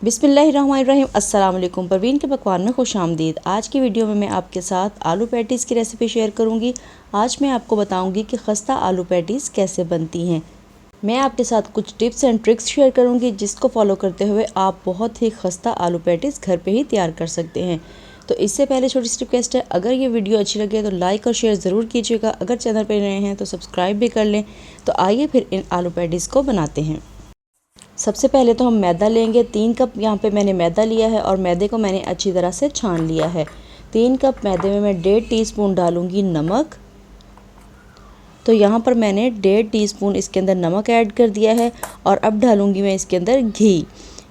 बिस्मिल्लाहिर्रहमानिर्रहीम। अस्सलाम वालेकुम। परवीन के पकवान में खुश आमदीद। आज की वीडियो में मैं आपके साथ आलू पैटीज़ की रेसिपी शेयर करूंगी। आज मैं आपको बताऊंगी कि खस्ता आलू पैटीज़ कैसे बनती हैं। मैं आपके साथ कुछ टिप्स एंड ट्रिक्स शेयर करूंगी जिसको फॉलो करते हुए आप बहुत ही खस्ता आलू पैटीज़ घर पे ही तैयार कर सकते हैं। तो इससे पहले छोटी सी रिक्वेस्ट है, अगर ये वीडियो अच्छी लगे तो लाइक और शेयर ज़रूर कीजिएगा। अगर चैनल पर नए हैं तो सब्सक्राइब भी कर लें। तो आइए फिर इन आलू पैटीज़ को बनाते हैं। सबसे पहले तो हम मैदा लेंगे। 3 कप यहाँ पे मैंने मैदा लिया है और मैदे को मैंने अच्छी तरह से छान लिया है। 3 कप मैदे में मैं 1.5 टीस्पून डालूंगी नमक। तो यहाँ पर मैंने 1.5 टीस्पून इसके अंदर नमक ऐड कर दिया है और अब डालूंगी मैं इसके अंदर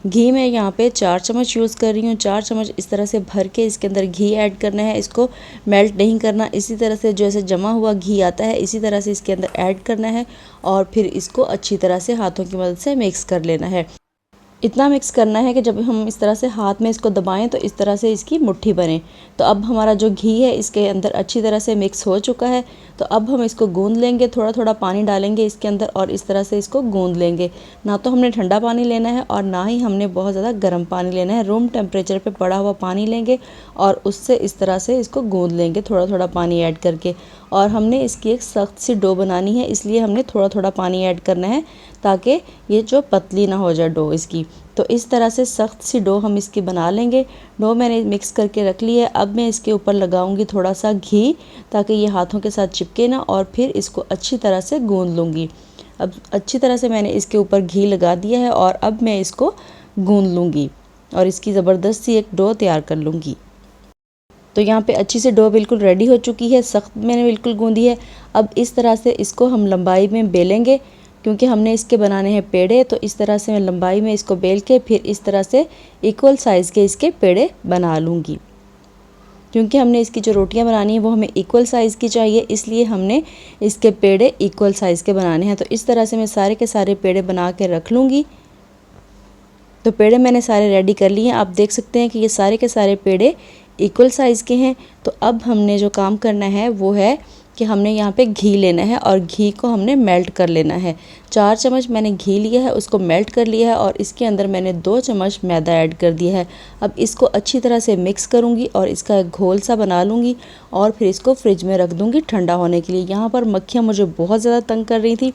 घी मैं यहाँ पे 4 चम्मच यूज़ कर रही हूँ। 4 चम्मच इस तरह से भर के इसके अंदर घी ऐड करना है। इसको मेल्ट नहीं करना, इसी तरह से जैसे जमा हुआ घी आता है इसी तरह से इसके अंदर ऐड करना है और फिर इसको अच्छी तरह से हाथों की मदद से मिक्स कर लेना है। इतना मिक्स करना है कि जब हम इस तरह से हाथ में इसको दबाएं तो इस तरह से इसकी मुट्ठी बने। तो अब हमारा जो घी है इसके अंदर अच्छी तरह से मिक्स हो चुका है। तो अब हम इसको गूंद लेंगे। थोड़ा थोड़ा पानी डालेंगे इसके अंदर और इस तरह से इसको गूंद लेंगे। ना तो हमने ठंडा पानी लेना है और ना ही हमने बहुत ज़्यादा गर्म पानी लेना है। रूम टेम्परेचर पे पड़ा हुआ पानी लेंगे और उससे इस तरह से इसको गूंद लेंगे, थोड़ा थोड़ा पानी ऐड करके। और हमने इसकी एक सख्त सी डो बनानी है, इसलिए हमने थोड़ा थोड़ा पानी ऐड करना है ताकि ये जो पतली ना हो जाए डो इसकी। तो इस तरह से सख्त सी डो हम इसकी बना लेंगे। डो मैंने मिक्स करके रख ली है। अब मैं इसके ऊपर लगाऊंगी थोड़ा सा घी ताकि ये हाथों के साथ चिपके ना, और फिर इसको अच्छी तरह से गूंद लूँगी। अब अच्छी तरह से मैंने इसके ऊपर घी लगा दिया है और अब मैं इसको गूंद लूँगी और इसकी ज़बरदस्त सी एक डो तैयार कर लूँगी। तो यहाँ पे अच्छी से डो बिल्कुल रेडी हो चुकी है, सख्त मैंने बिल्कुल गूंदी है। अब इस तरह से इसको हम लंबाई में बेलेंगे क्योंकि हमने इसके बनाने हैं पेड़े। तो इस तरह से मैं लंबाई में इसको बेल के फिर इस तरह से इक्वल साइज़ के इसके पेड़े बना लूँगी। क्योंकि हमने इसकी जो रोटियां बनानी है वो हमें इक्वल साइज़ की चाहिए, इसलिए हमने इसके पेड़े इक्वल साइज़ के बनाने हैं। तो इस तरह से मैं सारे के सारे पेड़े बना के रख लूँगी। तो पेड़े मैंने सारे रेडी कर लिए हैं। आप देख सकते हैं कि ये सारे के सारे पेड़े इक्वल साइज़ के हैं। तो अब हमने जो काम करना है वो है कि हमने यहाँ पे घी लेना है और घी को हमने मेल्ट कर लेना है। 4 चम्मच मैंने घी लिया है, उसको मेल्ट कर लिया है और इसके अंदर मैंने 2 चम्मच मैदा ऐड कर दिया है। अब इसको अच्छी तरह से मिक्स करूँगी और इसका एक घोल सा बना लूँगी और फिर इसको फ्रिज में रख दूँगी ठंडा होने के लिए। यहाँ पर मक्खियाँ मुझे बहुत ज़्यादा तंग कर रही थी।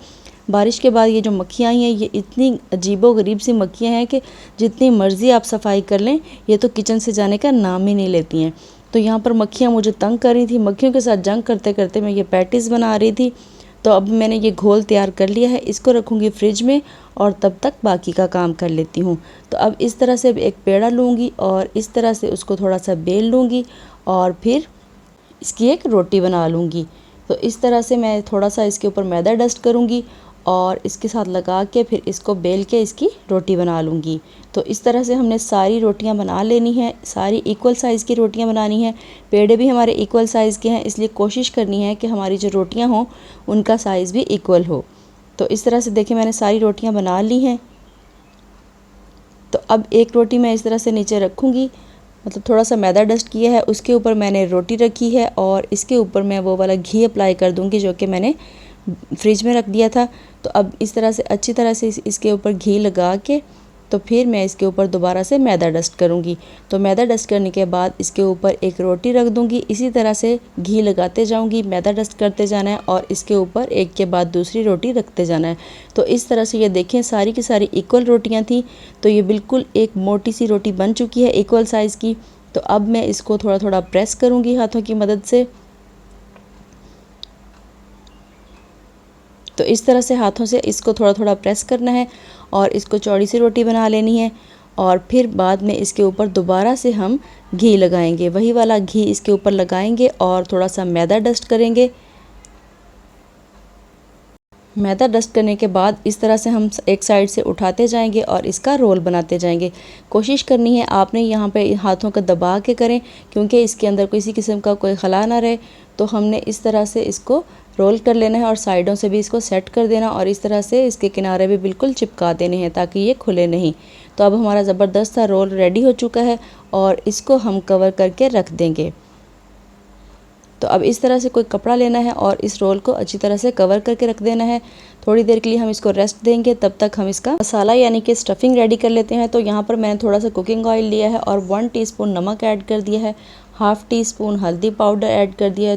बारिश के बाद ये जो मक्खियाँ आई हैं ये इतनी अजीबो गरीब सी मक्खियाँ हैं कि जितनी मर्ज़ी आप सफाई कर लें ये तो किचन से जाने का नाम ही नहीं लेती हैं। तो यहाँ पर मक्खियाँ मुझे तंग कर रही थी। मक्खियों के साथ जंग करते करते मैं ये पैटीज़ बना रही थी। तो अब मैंने ये घोल तैयार कर लिया है, इसको रखूँगी फ्रिज में और तब तक बाकी का काम कर लेती हूँ। तो अब इस तरह से एक पेड़ा लूँगी और इस तरह से उसको थोड़ा सा बेल लूँगी और फिर इसकी एक रोटी बना लूँगी। तो इस तरह से मैं थोड़ा सा इसके ऊपर मैदा डस्ट करूँगी और इसके साथ लगा के फिर इसको बेल के इसकी रोटी बना लूँगी। तो इस तरह से हमने सारी रोटियां बना लेनी है, सारी इक्वल साइज़ की रोटियां बनानी है। पेड़े भी हमारे इक्वल साइज़ के हैं, इसलिए कोशिश करनी है कि हमारी जो रोटियां हों उनका साइज़ भी इक्वल हो। तो इस तरह से देखिए मैंने सारी रोटियां बना ली हैं। तो अब एक रोटी मैं इस तरह से नीचे रखूँगी, मतलब थोड़ा सा मैदा डस्ट किया है उसके ऊपर मैंने रोटी रखी है और इसके ऊपर मैं वो वाला घी अप्लाई कर दूँगी जो कि मैंने फ्रिज में रख दिया था। तो अब इस तरह से अच्छी तरह से इसके ऊपर घी लगा के तो फिर मैं इसके ऊपर दोबारा से मैदा डस्ट करूँगी। तो मैदा डस्ट करने के बाद इसके ऊपर एक रोटी रख दूँगी। इसी तरह से घी लगाते जाऊँगी, मैदा डस्ट करते जाना है और इसके ऊपर एक के बाद दूसरी रोटी रखते जाना है। तो इस तरह से ये देखें सारी की सारी इक्वल रोटियाँ थी। तो ये बिल्कुल एक मोटी सी रोटी बन चुकी है इक्वल साइज़ की। तो अब मैं इसको थोड़ा थोड़ा प्रेस करूँगी हाथों की मदद से। तो इस तरह से हाथों से इसको थोड़ा थोड़ा प्रेस करना है और इसको चौड़ी सी रोटी बना लेनी है और फिर बाद में इसके ऊपर दोबारा से हम घी लगाएंगे, वही वाला घी इसके ऊपर लगाएंगे और थोड़ा सा मैदा डस्ट करेंगे। मैदा डस्ट करने के बाद इस तरह से हम एक साइड से उठाते जाएंगे और इसका रोल बनाते जाएंगे। कोशिश करनी है आपने यहाँ पे हाथों का दबा के करें क्योंकि इसके अंदर किसी किस्म का कोई खला ना रहे। तो हमने इस तरह से इसको रोल कर लेना है और साइडों से भी इसको सेट कर देना और इस तरह से इसके किनारे भी बिल्कुल चिपका देने हैं ताकि ये खुले नहीं। तो अब हमारा ज़बरदस्त सा रोल रेडी हो चुका है और इसको हम कवर करके रख देंगे। तो अब इस तरह से कोई कपड़ा लेना है और इस रोल को अच्छी तरह से कवर करके रख देना है। थोड़ी देर के लिए हम इसको रेस्ट देंगे, तब तक हम इसका मसाला यानी कि स्टफिंग रेडी कर लेते हैं। तो यहाँ पर मैंने थोड़ा सा कुकिंग ऑयल लिया है और 1 टीस्पून नमक ऐड कर दिया है, हाफ़ टी स्पून हल्दी पाउडर ऐड कर दिया है,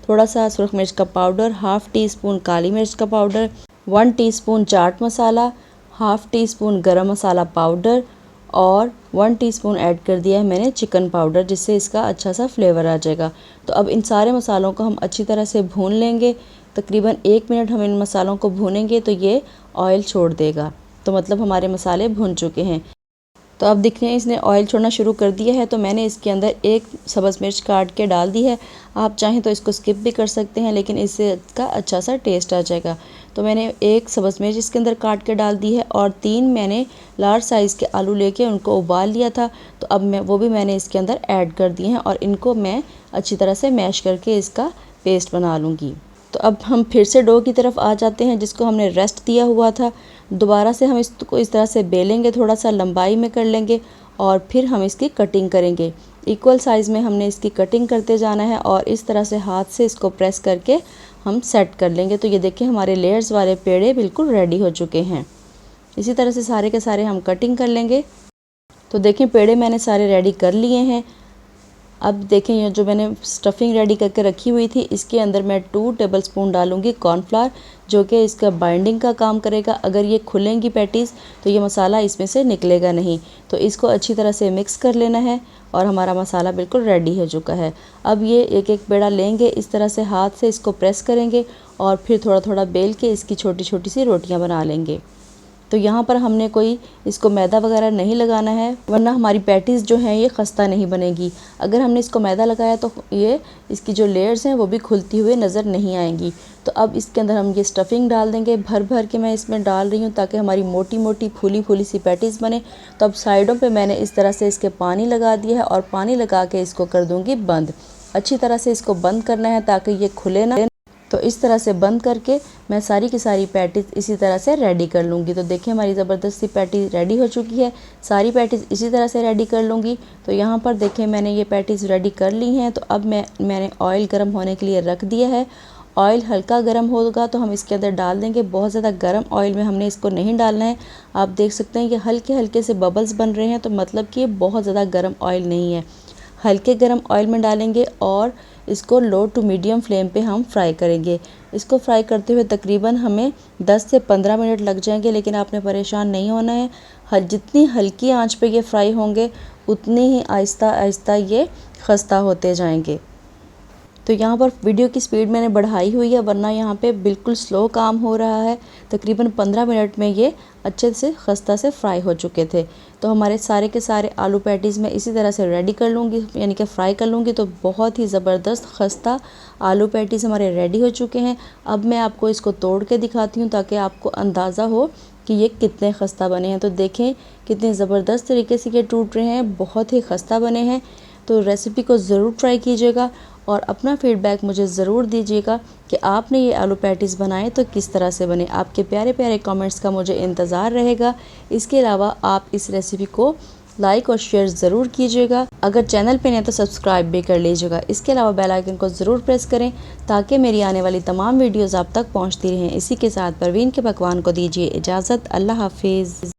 थोड़ा सा सुरख मिर्च का पाउडर, हाफ़ टी स्पून काली मिर्च का powder, 1 teaspoon chaat masala, half tea spoon गरम मसाला पाउडर और 1 टीस्पून ऐड कर दिया है मैंने चिकन पाउडर, जिससे इसका अच्छा सा फ्लेवर आ जाएगा। तो अब इन सारे मसालों को हम अच्छी तरह से भून लेंगे। तकरीबन 1 मिनट हम इन मसालों को भूनेंगे तो ये ऑयल छोड़ देगा। तो मतलब हमारे मसाले भून चुके हैं। तो अब देखिए इसने ऑयल छोड़ना शुरू कर दिया है। तो मैंने इसके अंदर एक सब्ज़ मिर्च काट के डाल दी है। आप चाहें तो इसको स्किप भी कर सकते हैं, लेकिन इससे इसका अच्छा सा टेस्ट आ जाएगा। तो मैंने एक सब्ज़ मिर्च इसके अंदर काट के डाल दी है और 3 मैंने लार्ज साइज़ के आलू लेके उनको उबाल लिया था। तो अब वो भी मैंने इसके अंदर ऐड कर दिए हैं और इनको मैं अच्छी तरह से मैश करके इसका पेस्ट बना लूँगी। तो अब हम फिर से डो की तरफ आ जाते हैं, जिसको हमने रेस्ट दिया हुआ था। दोबारा से हम इसको इस तरह से बेलेंगे, थोड़ा सा लंबाई में कर लेंगे और फिर हम इसकी कटिंग करेंगे। इक्वल साइज़ में हमने इसकी कटिंग करते जाना है और इस तरह से हाथ से इसको प्रेस करके हम सेट कर लेंगे। तो ये देखिए हमारे लेयर्स वाले पेड़े बिल्कुल रेडी हो चुके हैं। इसी तरह से सारे के सारे हम कटिंग कर लेंगे। तो देखें पेड़े मैंने सारे रेडी कर लिए हैं। अब देखें ये जो मैंने स्टफिंग रेडी करके रखी हुई थी, इसके अंदर मैं 2 टेबलस्पून डालूंगी कॉर्नफ्लावर, जो कि इसका बाइंडिंग का काम करेगा। अगर ये खुलेंगी पैटीज़ तो ये मसाला इसमें से निकलेगा नहीं। तो इसको अच्छी तरह से मिक्स कर लेना है और हमारा मसाला बिल्कुल रेडी हो चुका है। अब ये एक एक पेड़ा लेंगे, इस तरह से हाथ से इसको प्रेस करेंगे और फिर थोड़ा थोड़ा बेल के इसकी छोटी छोटी सी रोटियाँ बना लेंगे। तो यहाँ पर हमने कोई इसको मैदा वगैरह नहीं लगाना है, वरना हमारी पैटीज़ जो हैं ये खस्ता नहीं बनेगी। अगर हमने इसको मैदा लगाया तो ये इसकी जो लेयर्स हैं वो भी खुलती हुई नज़र नहीं आएंगी। तो अब इसके अंदर हम ये स्टफिंग डाल देंगे। भर भर के मैं इसमें डाल रही हूँ ताकि हमारी मोटी मोटी फूली फूली सी पैटीज़ बने। तो अब साइडों पर मैंने इस तरह से इसके पानी लगा दिया है और पानी लगा के इसको कर दूँगी बंद। अच्छी तरह से इसको बंद करना है ताकि ये खुले ना। तो इस तरह से बंद करके मैं सारी की सारी पैटीज़ इसी तरह से रेडी कर लूँगी। तो देखिए हमारी ज़बरदस्ती पैटीज़ रेडी हो चुकी है। सारी पैटीज़ इसी तरह से रेडी कर लूँगी। तो यहाँ पर देखिए मैंने ये पैटीज़ रेडी कर ली हैं। तो अब मैंने ऑयल गर्म होने के लिए रख दिया है। ऑयल हल्का गर्म होगा तो हम इसके अंदर डाल देंगे। बहुत ज़्यादा गर्म ऑयल में हमने इसको नहीं डालना है। आप देख सकते हैं कि हल्के हल्के से बबल्स बन रहे हैं, तो मतलब कि ये बहुत ज़्यादा गर्म ऑयल नहीं है। हल्के गर्म ऑयल में डालेंगे और इसको लो टू मीडियम फ्लेम पे हम फ्राई करेंगे। इसको फ्राई करते हुए तकरीबन हमें 10 से 15 मिनट लग जाएंगे, लेकिन आपने परेशान नहीं होना है। जितनी हल्की आंच पे ये फ्राई होंगे उतनी ही आहिस्ता आहिस्ता ये खस्ता होते जाएंगे। तो यहाँ पर वीडियो की स्पीड मैंने बढ़ाई हुई है, वरना यहाँ पे बिल्कुल स्लो काम हो रहा है। तकरीबन 15 मिनट में ये अच्छे से खस्ता से फ्राई हो चुके थे। तो हमारे सारे के सारे आलू पैटीज़ मैं इसी तरह से रेडी कर लूँगी, यानी कि फ्राई कर लूँगी। तो बहुत ही ज़बरदस्त खस्ता आलू पैटीज़ हमारे रेडी हो चुके हैं। अब मैं आपको इसको तोड़ के दिखाती हूँ ताकि आपको अंदाज़ा हो कि ये कितने खस्ता बने हैं। तो देखें कितने ज़बरदस्त तरीके से ये टूट रहे हैं, बहुत ही खस्ता बने हैं। तो रेसिपी को ज़रूर ट्राई कीजिएगा और अपना फीडबैक मुझे ज़रूर दीजिएगा कि आपने ये आलू पैटीज़ बनाए तो किस तरह से बने। आपके प्यारे प्यारे कमेंट्स का मुझे इंतज़ार रहेगा। इसके अलावा आप इस रेसिपी को लाइक और शेयर ज़रूर कीजिएगा। अगर चैनल पे नहीं तो सब्सक्राइब भी कर लीजिएगा। इसके अलावा बेल आइकन को ज़रूर प्रेस करें ताकि मेरी आने वाली तमाम वीडियोज़ आप तक पहुँचती रहें। इसी के साथ परवीन के पकवान को दीजिए इजाज़त। अल्लाह हाफिज़।